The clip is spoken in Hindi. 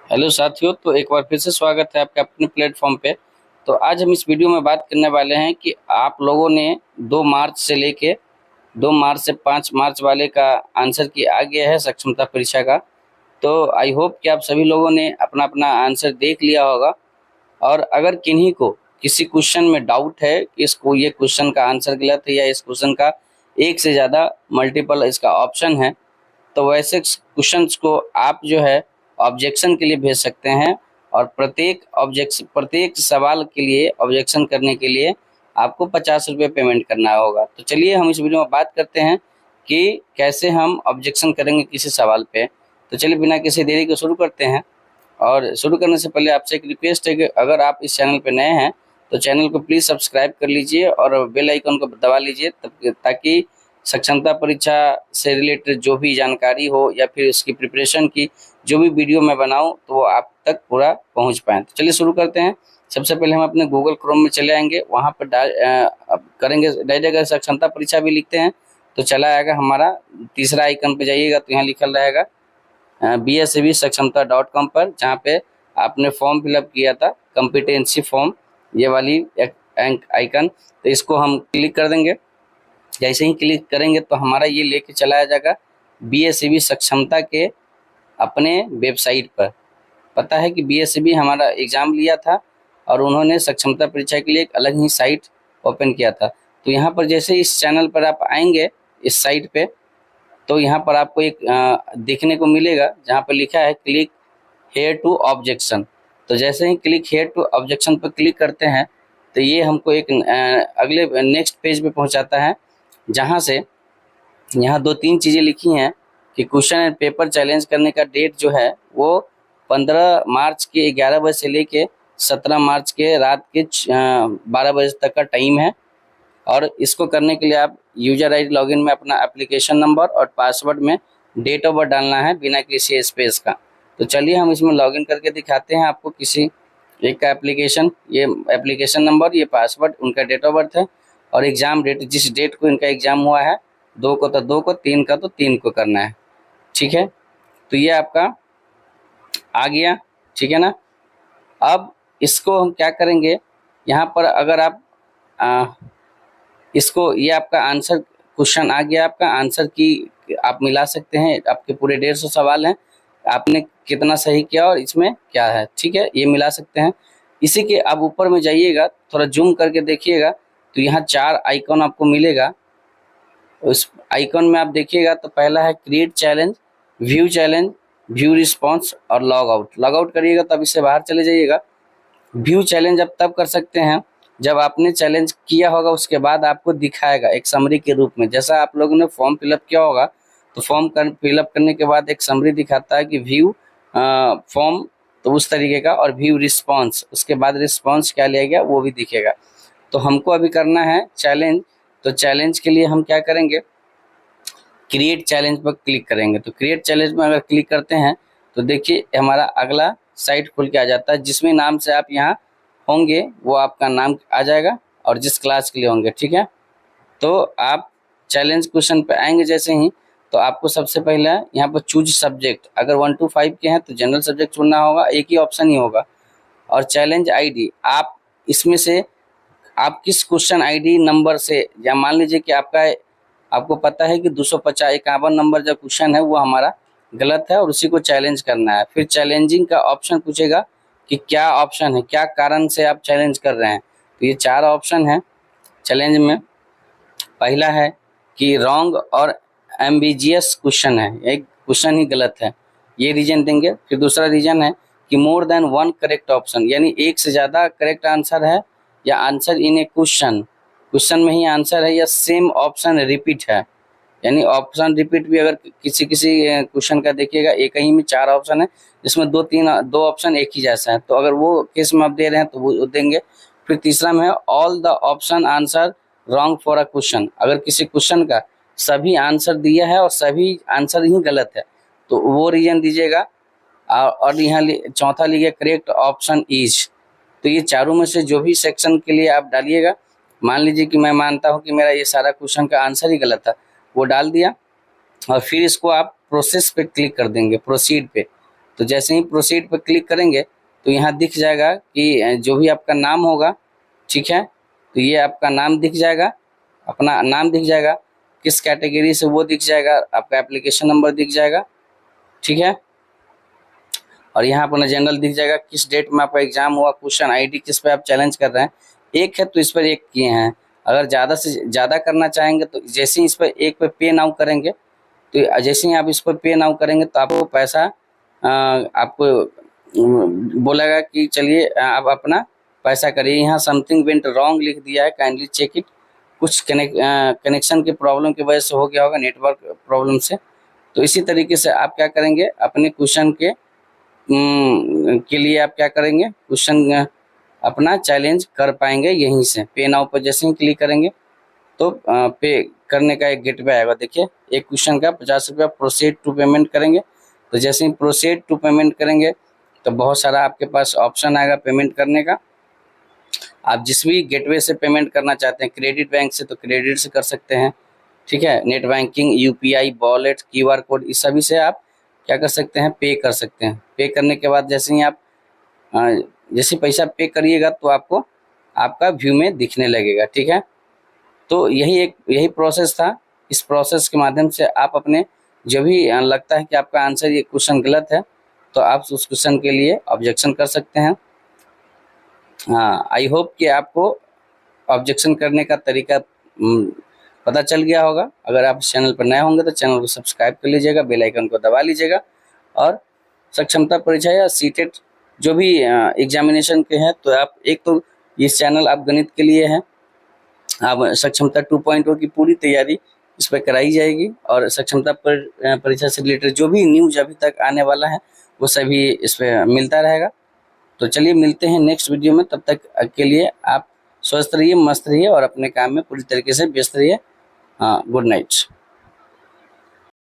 हेलो साथियों, तो एक बार फिर से स्वागत है आपके अपने प्लेटफॉर्म पे। तो आज हम इस वीडियो में बात करने वाले हैं कि आप लोगों ने 2 मार्च से लेके 2 मार्च से 5 मार्च वाले का आंसर की आ गया है सक्षमता परीक्षा का। तो आई होप कि आप सभी लोगों ने अपना अपना आंसर देख लिया होगा। और अगर किन्हीं को किसी क्वेश्चन में डाउट है कि इसको ये क्वेश्चन का आंसर गलत है या इस क्वेश्चन का एक से ज़्यादा मल्टीपल इसका ऑप्शन है, तो वैसे क्वेश्चंस को आप जो है ऑब्जेक्शन के लिए भेज सकते हैं। और प्रत्येक सवाल के लिए ऑब्जेक्शन करने के लिए आपको 50 रुपये पेमेंट करना होगा। तो चलिए हम इस वीडियो में बात करते हैं कि कैसे हम ऑब्जेक्शन करेंगे किसी सवाल पे। तो चलिए बिना किसी देरी के शुरू करते हैं। और शुरू करने से पहले आपसे एक रिक्वेस्ट है कि अगर आप इस चैनल पर नए हैं तो चैनल को प्लीज़ सब्सक्राइब कर लीजिए और बेल आइकन को दबा लीजिए, ताकि सक्षमता परीक्षा से रिलेटेड जो भी जानकारी हो या फिर उसकी प्रिपरेशन की जो भी वीडियो मैं बनाऊं तो वो आप तक पूरा पहुंच पाए। तो चलिए शुरू करते हैं। सबसे पहले हम अपने गूगल क्रोम में चले आएंगे, वहां पर करेंगे डायरेक्ट। अगर सक्षमता परीक्षा भी लिखते हैं तो चला आएगा हमारा तीसरा आइकन पे जाइएगा तो यहाँ लिखल रहेगा BSAB सक्षमता.com पर, जहाँ पे आपने फॉर्म फिलअप किया था कम्पिटेंसी फॉर्म, ये वाली आइकन। तो इसको हम क्लिक कर देंगे। जैसे ही क्लिक करेंगे तो हमारा ये लेके चलाया जाएगा BSAB सक्षमता के अपने वेबसाइट पर। पता है कि BSAB हमारा एग्ज़ाम लिया था और उन्होंने सक्षमता परीक्षा के लिए एक अलग ही साइट ओपन किया था। तो यहाँ पर जैसे इस चैनल पर आप आएंगे इस साइट पे, तो यहाँ पर आपको एक देखने को मिलेगा जहाँ पर लिखा है क्लिक हेयर टू ऑब्जेक्शन। तो जैसे ही क्लिक हेयर टू ऑब्जेक्शन पर क्लिक करते हैं तो ये हमको एक अगले नेक्स्ट पेज पे पहुँचाता है, जहाँ से यहाँ 2-3 चीज़ें लिखी हैं कि क्वेश्चन एंड पेपर चैलेंज करने का डेट जो है वो 15 मार्च के 11 बजे से लेके 17 मार्च के रात के 12 बजे तक का टाइम है। और इसको करने के लिए आप यूजर ID लॉगिन में अपना एप्लीकेशन नंबर और पासवर्ड में डेट ऑफ बर्थ डालना है बिना किसी स्पेस का। तो चलिए हम इसमें लॉगिन करके दिखाते हैं आपको किसी एक का एप्लीकेशन, ये एप्लीकेशन नंबर, ये पासवर्ड, उनका डेट ऑफ बर्थ है और एग्ज़ाम डेट, जिस डेट को इनका एग्ज़ाम हुआ है 2 को तो 2 को, 3 का तो 3 को करना है। ठीक है, तो ये आपका आ गया। ठीक है ना। अब इसको हम क्या करेंगे, यहाँ पर अगर आप इसको, ये आपका आंसर क्वेश्चन आ गया, आपका आंसर की आप मिला सकते हैं। आपके पूरे 150 सवाल हैं, आपने कितना सही किया और इसमें क्या है। ठीक है, ये मिला सकते हैं। इसी के अब ऊपर में जाइएगा, थोड़ा जूम करके देखिएगा तो यहाँ 4 आइकॉन आपको मिलेगा। उस आइकॉन में आप देखिएगा तो पहला है क्रिएट चैलेंज, व्यू रिस्पॉन्स और लॉग आउट। लॉग आउट करिएगा तब इससे बाहर चले जाइएगा। व्यू चैलेंज आप तब कर सकते हैं जब आपने चैलेंज किया होगा, उसके बाद आपको दिखाएगा एक समरी के रूप में। जैसा आप लोगों ने फॉर्म फिलअप किया होगा तो फॉर्म फिलअप करने के बाद एक समरी दिखाता है कि व्यू फॉर्म, तो उस तरीके का, और व्यू रिस्पॉन्स, उसके बाद रिस्पॉन्स क्या लिया गया वो भी दिखेगा। तो हमको अभी करना है चैलेंज। तो चैलेंज के लिए हम क्या करेंगे, क्रिएट चैलेंज पर क्लिक करेंगे। तो क्रिएट चैलेंज में अगर क्लिक करते हैं तो देखिए हमारा अगला साइट खुल के आ जाता है, जिसमें नाम से आप यहाँ होंगे वो आपका नाम आ जाएगा और जिस क्लास के लिए होंगे। ठीक है, तो आप चैलेंज क्वेश्चन पे आएंगे जैसे ही, तो आपको सबसे पहले यहाँ पर चूज सब्जेक्ट, अगर 1 to 5 के हैं तो जनरल सब्जेक्ट चुनना होगा, एक ही ऑप्शन ही होगा। और चैलेंज ID, आप इसमें से आप किस क्वेश्चन ID नंबर से, या मान लीजिए कि आपको पता है कि 251 नंबर जो क्वेश्चन है वो हमारा गलत है और उसी को चैलेंज करना है। फिर चैलेंजिंग का ऑप्शन पूछेगा कि क्या ऑप्शन है, क्या कारण से आप चैलेंज कर रहे हैं। तो ये 4 ऑप्शन है चैलेंज में। पहला है कि रॉन्ग और एम्बिजियस क्वेश्चन है, एक क्वेश्चन ही गलत है, ये रीजन देंगे। फिर दूसरा रीजन है कि मोर देन 1 करेक्ट ऑप्शन, यानी एक से ज़्यादा करेक्ट आंसर है, या आंसर इन ए क्वेश्चन में ही आंसर है, या सेम ऑप्शन रिपीट है। यानी ऑप्शन रिपीट भी अगर किसी किसी क्वेश्चन का देखिएगा एक ही में 4 ऑप्शन है, जिसमें 2 ऑप्शन एक ही जैसा है, तो अगर वो केस में आप दे रहे हैं तो वो देंगे। फिर तीसरा में है all the option answer wrong for a question, अगर किसी क्वेश्चन का सभी आंसर दिया है और सभी आंसर ही गलत है तो वो रीजन दीजिएगा। और यहाँ चौथा लिखिए करेक्ट ऑप्शन इज। तो ये चारों में से जो भी सेक्शन के लिए आप डालिएगा, मान लीजिए कि मैं मानता हूँ कि मेरा ये सारा क्वेश्चन का आंसर ही गलत था, वो डाल दिया और फिर इसको आप प्रोसेस पे क्लिक कर देंगे, प्रोसीड पे। तो जैसे ही प्रोसीड पर क्लिक करेंगे तो यहाँ दिख जाएगा कि जो भी आपका नाम होगा, ठीक है, तो ये आपका नाम दिख जाएगा, अपना नाम दिख जाएगा, किस कैटेगरी से वो दिख जाएगा, आपका एप्लीकेशन नंबर दिख जाएगा, ठीक है, और यहाँ अपना जनरल दिख जाएगा, किस डेट में आपका एग्जाम हुआ, क्वेश्चन आईडी किस पे आप चैलेंज कर रहे हैं। एक है तो इस पर एक किए हैं, अगर ज़्यादा से ज़्यादा करना चाहेंगे तो जैसे ही इस पर एक पे पे नाउ करेंगे, तो जैसे ही आप इस पर पे नाउ करेंगे तो आपको पैसा आपको बोलेगा कि चलिए आप अपना पैसा करिए। यहाँ समथिंग वेंट रॉन्ग लिख दिया है, काइंडली चेक इट। कुछ कनेक्शन के प्रॉब्लम की वजह से हो गया होगा, नेटवर्क प्रॉब्लम से। तो इसी तरीके से आप क्या करेंगे, अपने क्वेश्चन के लिए आप क्या करेंगे, क्वेश्चन अपना चैलेंज कर पाएंगे यहीं से। पे नाउ पर जैसे ही क्लिक करेंगे तो पे करने का एक गेटवे आएगा। देखिए, एक क्वेश्चन का 50 रुपया प्रोसीड टू पेमेंट करेंगे, तो जैसे ही प्रोसीड टू पेमेंट करेंगे तो बहुत सारा आपके पास ऑप्शन आएगा पेमेंट करने का। आप जिस भी गेटवे से पेमेंट करना चाहते हैं, क्रेडिट बैंक से तो क्रेडिट से कर सकते हैं, ठीक है, net banking, UPI, wallet, QR code, इस सभी से आप क्या कर सकते हैं, पे कर सकते हैं। पे करने के बाद जैसे ही आप जैसे पैसा पे करिएगा तो आपको आपका व्यू में दिखने लगेगा, ठीक है। तो यही प्रोसेस था। इस प्रोसेस के माध्यम से आप अपने जो भी लगता है कि आपका आंसर ये क्वेश्चन गलत है तो आप उस क्वेश्चन के लिए ऑब्जेक्शन कर सकते हैं। हाँ, आई होप कि आपको ऑब्जेक्शन करने का तरीका पता चल गया होगा। अगर आप इस चैनल पर नए होंगे तो चैनल को सब्सक्राइब कर लीजिएगा, बेल आइकन को दबा लीजिएगा, और सक्षमता परीक्षा या सीटेट जो भी एग्जामिनेशन के हैं तो आप एक तो इस चैनल आप गणित के लिए है, आप सक्षमता 2.0 की पूरी तैयारी इस पर कराई जाएगी, और सक्षमता परीक्षा से रिलेटेड जो भी न्यूज अभी तक आने वाला है वो सभी इस पर मिलता रहेगा। तो चलिए मिलते हैं नेक्स्ट वीडियो में, तब तक के लिए आप स्वस्थ रहिए, मस्त रहिए और अपने काम में पूरी तरीके से व्यस्त रहिए। हाँ, गुड नाइट।